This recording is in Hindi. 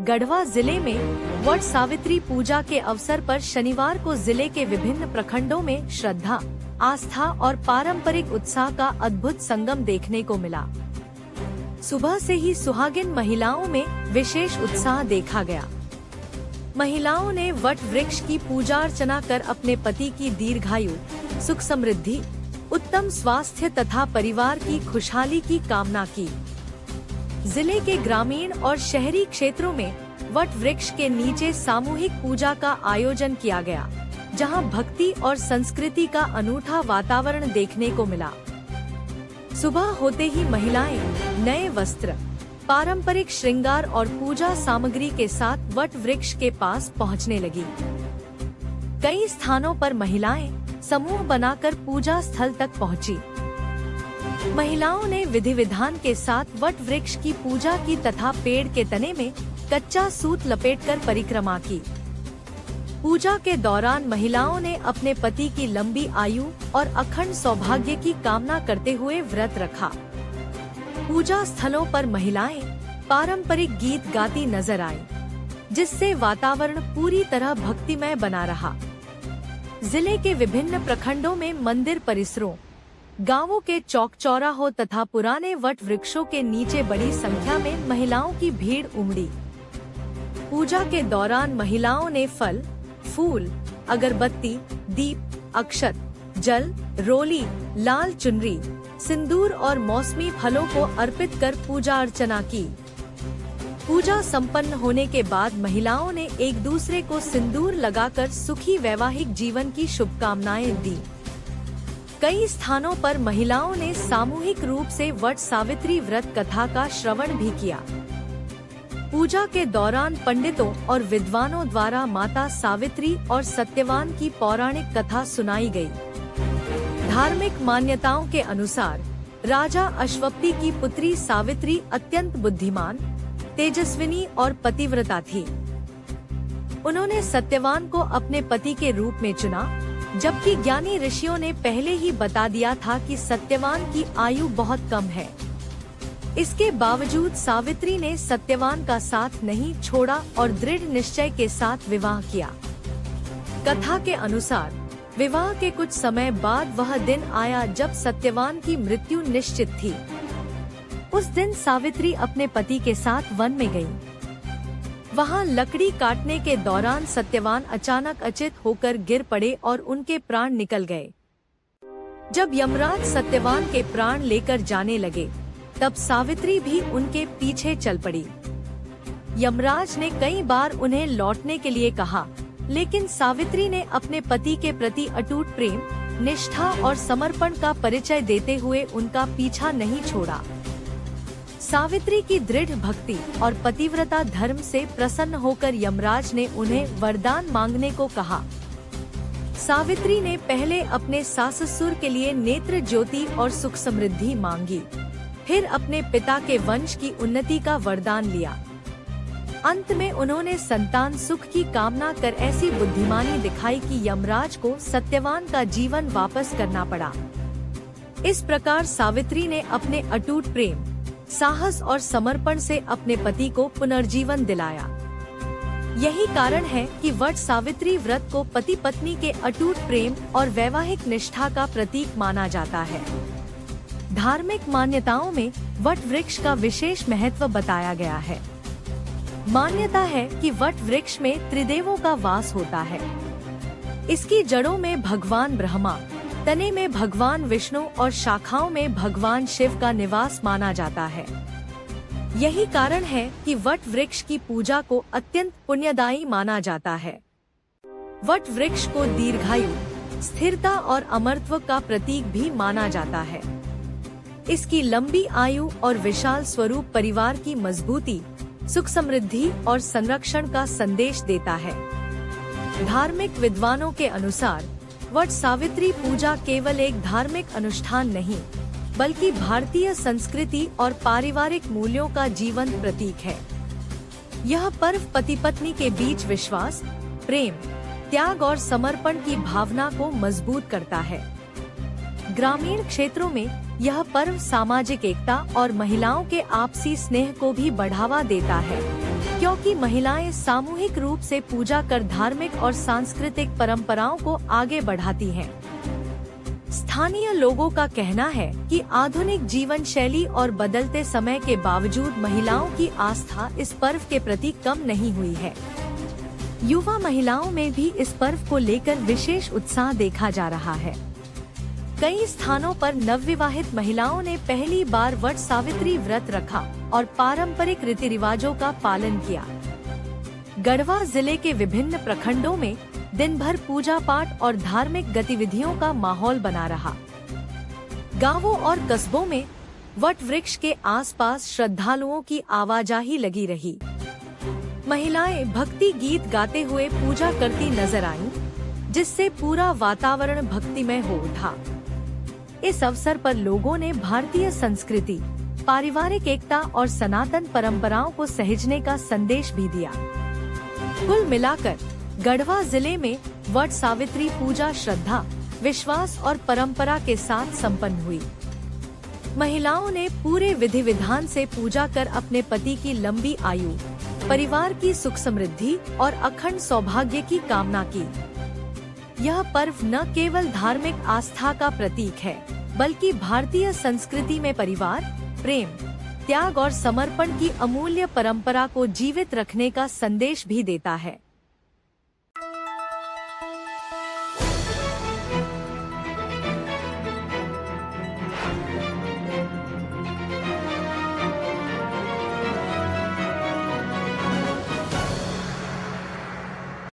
गढ़वा जिले में वट सावित्री पूजा के अवसर पर शनिवार को जिले के विभिन्न प्रखंडों में श्रद्धा, आस्था और पारंपरिक उत्साह का अद्भुत संगम देखने को मिला। सुबह से ही सुहागिन महिलाओं में विशेष उत्साह देखा गया। महिलाओं ने वट वृक्ष की पूजा अर्चना कर अपने पति की दीर्घायु, सुख समृद्धि, उत्तम स्वास्थ्य तथा परिवार की खुशहाली की कामना की। जिले के ग्रामीण और शहरी क्षेत्रों में वट वृक्ष के नीचे सामूहिक पूजा का आयोजन किया गया, जहां भक्ति और संस्कृति का अनूठा वातावरण देखने को मिला। सुबह होते ही महिलाएं नए वस्त्र, पारंपरिक श्रृंगार और पूजा सामग्री के साथ वट वृक्ष के पास पहुंचने लगी। कई स्थानों पर महिलाएं समूह बनाकर पूजा स्थल तक पहुंची। महिलाओं ने विधि विधान के साथ वट वृक्ष की पूजा की तथा पेड़ के तने में कच्चा सूत लपेटकर परिक्रमा की। पूजा के दौरान महिलाओं ने अपने पति की लंबी आयु और अखंड सौभाग्य की कामना करते हुए व्रत रखा। पूजा स्थलों पर महिलाएं पारंपरिक गीत गाती नजर आईं, जिससे वातावरण पूरी तरह भक्तिमय बना रहा। जिले के विभिन्न प्रखंडों में मंदिर परिसरों, गांवों के चौक चौराहों तथा पुराने वट वृक्षों के नीचे बड़ी संख्या में महिलाओं की भीड़ उमड़ी। पूजा के दौरान महिलाओं ने फल, फूल, अगरबत्ती, दीप, अक्षत, जल, रोली, लाल चुनरी, सिंदूर और मौसमी फलों को अर्पित कर पूजा अर्चना की। पूजा संपन्न होने के बाद महिलाओं ने एक दूसरे को सिंदूर लगाकर सुखी वैवाहिक जीवन की शुभकामनाएं दी। कई स्थानों पर महिलाओं ने सामूहिक रूप से वट सावित्री व्रत कथा का श्रवण भी किया। पूजा के दौरान पंडितों और विद्वानों द्वारा माता सावित्री और सत्यवान की पौराणिक कथा सुनाई गई। धार्मिक मान्यताओं के अनुसार राजा अश्वपति की पुत्री सावित्री अत्यंत बुद्धिमान, तेजस्विनी और पतिव्रता थी। उन्होंने सत्यवान को अपने पति के रूप में चुना, जबकि ज्ञानी ऋषियों ने पहले ही बता दिया था कि सत्यवान की आयु बहुत कम है। इसके बावजूद सावित्री ने सत्यवान का साथ नहीं छोड़ा और दृढ़ निश्चय के साथ विवाह किया। कथा के अनुसार विवाह के कुछ समय बाद वह दिन आया जब सत्यवान की मृत्यु निश्चित थी। उस दिन सावित्री अपने पति के साथ वन में गई। वहां लकड़ी काटने के दौरान सत्यवान अचानक अचेत होकर गिर पड़े और उनके प्राण निकल गए। जब यमराज सत्यवान के प्राण लेकर जाने लगे, तब सावित्री भी उनके पीछे चल पड़ी। यमराज ने कई बार उन्हें लौटने के लिए कहा, लेकिन सावित्री ने अपने पति के प्रति अटूट प्रेम, निष्ठा और समर्पण का परिचय देते हुए उनका पीछा नहीं छोड़ा। सावित्री की दृढ़ भक्ति और पतिव्रता धर्म से प्रसन्न होकर यमराज ने उन्हें वरदान मांगने को कहा। सावित्री ने पहले अपने सास ससुर के लिए नेत्र ज्योति और सुख समृद्धि मांगी, फिर अपने पिता के वंश की उन्नति का वरदान लिया। अंत में उन्होंने संतान सुख की कामना कर ऐसी बुद्धिमानी दिखाई कि यमराज को सत्यवान का जीवन वापस करना पड़ा। इस प्रकार सावित्री ने अपने अटूट प्रेम, साहस और समर्पण से अपने पति को पुनर्जीवन दिलाया। यही कारण है कि वट सावित्री व्रत को पति पत्नी के अटूट प्रेम और वैवाहिक निष्ठा का प्रतीक माना जाता है। धार्मिक मान्यताओं में वट वृक्ष का विशेष महत्व बताया गया है। मान्यता है कि वट वृक्ष में त्रिदेवों का वास होता है। इसकी जड़ों में भगवान ब्रह्मा, तने में भगवान विष्णु और शाखाओं में भगवान शिव का निवास माना जाता है। यही कारण है कि वट वृक्ष की पूजा को अत्यंत पुण्यदायी माना जाता है। वट वृक्ष को दीर्घायु, स्थिरता और अमरत्व का प्रतीक भी माना जाता है। इसकी लंबी आयु और विशाल स्वरूप परिवार की मजबूती, सुख समृद्धि और संरक्षण का संदेश देता है। धार्मिक विद्वानों के अनुसार वट सावित्री पूजा केवल एक धार्मिक अनुष्ठान नहीं, बल्कि भारतीय संस्कृति और पारिवारिक मूल्यों का जीवंत प्रतीक है। यह पर्व पति पत्नी के बीच विश्वास, प्रेम, त्याग और समर्पण की भावना को मजबूत करता है। ग्रामीण क्षेत्रों में यह पर्व सामाजिक एकता और महिलाओं के आपसी स्नेह को भी बढ़ावा देता है। क्योंकि महिलाएं सामूहिक रूप से पूजा कर धार्मिक और सांस्कृतिक परंपराओं को आगे बढ़ाती हैं। स्थानीय लोगों का कहना है कि आधुनिक जीवन शैली और बदलते समय के बावजूद महिलाओं की आस्था इस पर्व के प्रति कम नहीं हुई है। युवा महिलाओं में भी इस पर्व को लेकर विशेष उत्साह देखा जा रहा है। कई स्थानों पर नवविवाहित महिलाओं ने पहली बार वट सावित्री व्रत रखा और पारंपरिक रीति रिवाजों का पालन किया। गढ़वा जिले के विभिन्न प्रखंडों में दिन भर पूजा पाठ और धार्मिक गतिविधियों का माहौल बना रहा। गांवों और कस्बों में वट वृक्ष के आसपास श्रद्धालुओं की आवाजाही लगी रही। महिलाएं भक्ति गीत गाते हुए पूजा करती नजर आईं, जिससे पूरा वातावरण भक्तिमय हो उठा। इस अवसर पर लोगों ने भारतीय संस्कृति, पारिवारिक एकता और सनातन परंपराओं को सहेजने का संदेश भी दिया। कुल मिलाकर गढ़वा जिले में वट सावित्री पूजा श्रद्धा, विश्वास और परंपरा के साथ संपन्न हुई। महिलाओं ने पूरे विधि विधान से पूजा कर अपने पति की लंबी आयु, परिवार की सुख समृद्धि और अखंड सौभाग्य की कामना की। यह पर्व न केवल धार्मिक आस्था का प्रतीक है, बल्कि भारतीय संस्कृति में परिवार, प्रेम, त्याग और समर्पण की अमूल्य परंपरा को जीवित रखने का संदेश भी देता है।